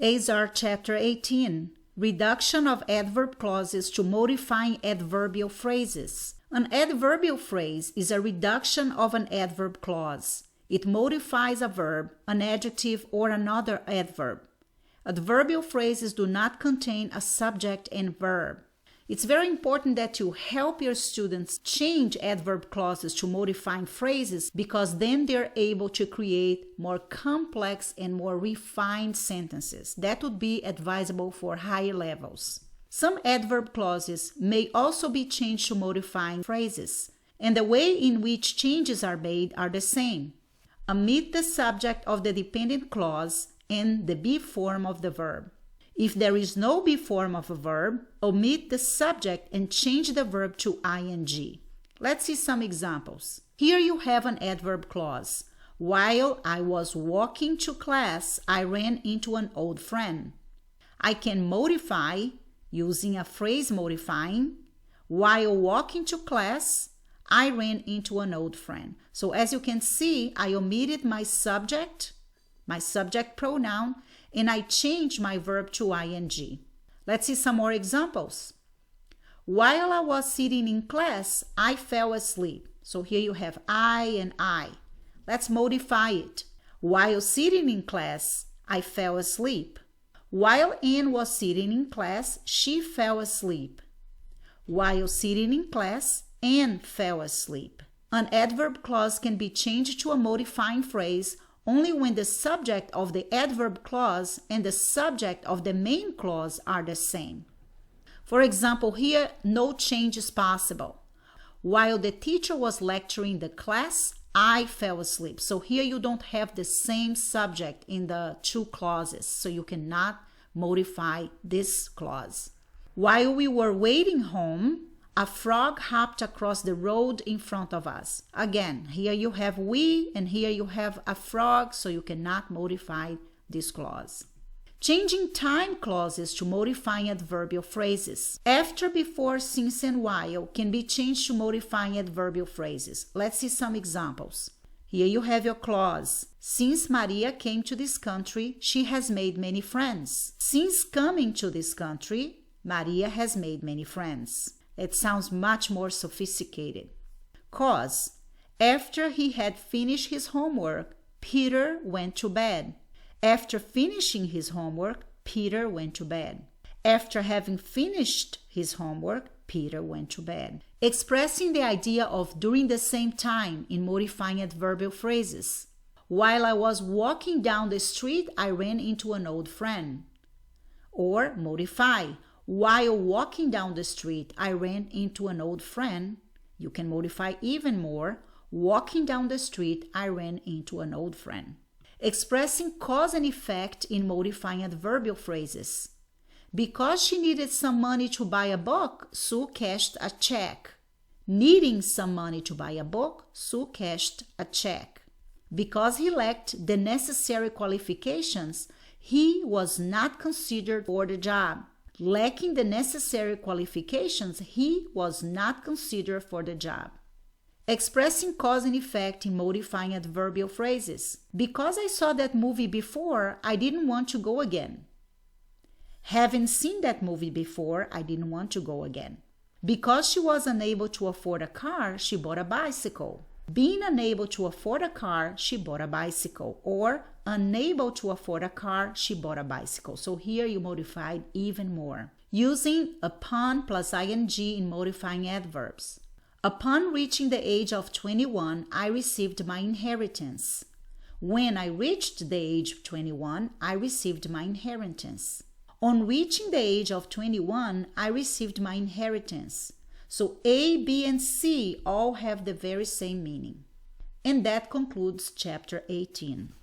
Azar Chapter 18. Reduction of adverb clauses to modifying adverbial phrases. An adverbial phrase is a reduction of an adverb clause. It modifies a verb, an adjective, or another adverb. Adverbial phrases do not contain a subject and verb. It's very important that you help your students change adverb clauses to modifying phrases, because then they're able to create more complex and more refined sentences. That would be advisable for higher levels. Some adverb clauses may also be changed to modifying phrases, and the way in which changes are made are the same. Omit the subject of the dependent clause and the be form of the verb. If there is no be form of a verb, omit the subject and change the verb to ing. Let's see some examples. Here you have an adverb clause. While I was walking to class, I ran into an old friend. I can modify using a phrase modifying. While walking to class, I ran into an old friend. So as you can see, I omitted my subject pronoun, and I changed my verb to ing. Let's see some more examples. While I was sitting in class, I fell asleep. So here you have I and I. Let's modify it. While sitting in class, I fell asleep. While Anne was sitting in class, she fell asleep. While sitting in class, Anne fell asleep. An adverb clause can be changed to a modifying phrase only when the subject of the adverb clause and the subject of the main clause are the same. For example, here no change is possible. While the teacher was lecturing the class, I fell asleep. So here you don't have the same subject in the two clauses, so you cannot modify this clause. While we were waiting home, a frog hopped across the road in front of us. Again, here you have we and here you have a frog, so you cannot modify this clause. Changing time clauses to modifying adverbial phrases. After, before, since, and while can be changed to modifying adverbial phrases. Let's see some examples. Here you have your clause. Since Maria came to this country, she has made many friends. Since coming to this country, Maria has made many friends. It sounds much more sophisticated. Cause. After he had finished his homework, Peter went to bed. After finishing his homework, Peter went to bed. After having finished his homework, Peter went to bed. Expressing the idea of during the same time in modifying adverbial phrases. While I was walking down the street, I ran into an old friend. Or modify. While walking down the street, I ran into an old friend. You can modify even more. Walking down the street, I ran into an old friend. Expressing cause and effect in modifying adverbial phrases. Because she needed some money to buy a book, Sue cashed a check. Needing some money to buy a book, Sue cashed a check. Because he lacked the necessary qualifications, he was not considered for the job. Lacking the necessary qualifications, he was not considered for the job. Expressing cause and effect in modifying adverbial phrases. Because I saw that movie before, I didn't want to go again. Having seen that movie before, I didn't want to go again. Because she was unable to afford a car, she bought a bicycle. Being unable to afford a car, she bought a bicycle. Or unable to afford a car, she bought a bicycle. So here you modified even more. Using upon plus ing in modifying adverbs. Upon reaching the age of 21, I received my inheritance. When I reached the age of 21, I received my inheritance. On reaching the age of 21, I received my inheritance. So A, B, and C all have the very same meaning. And that concludes chapter 18.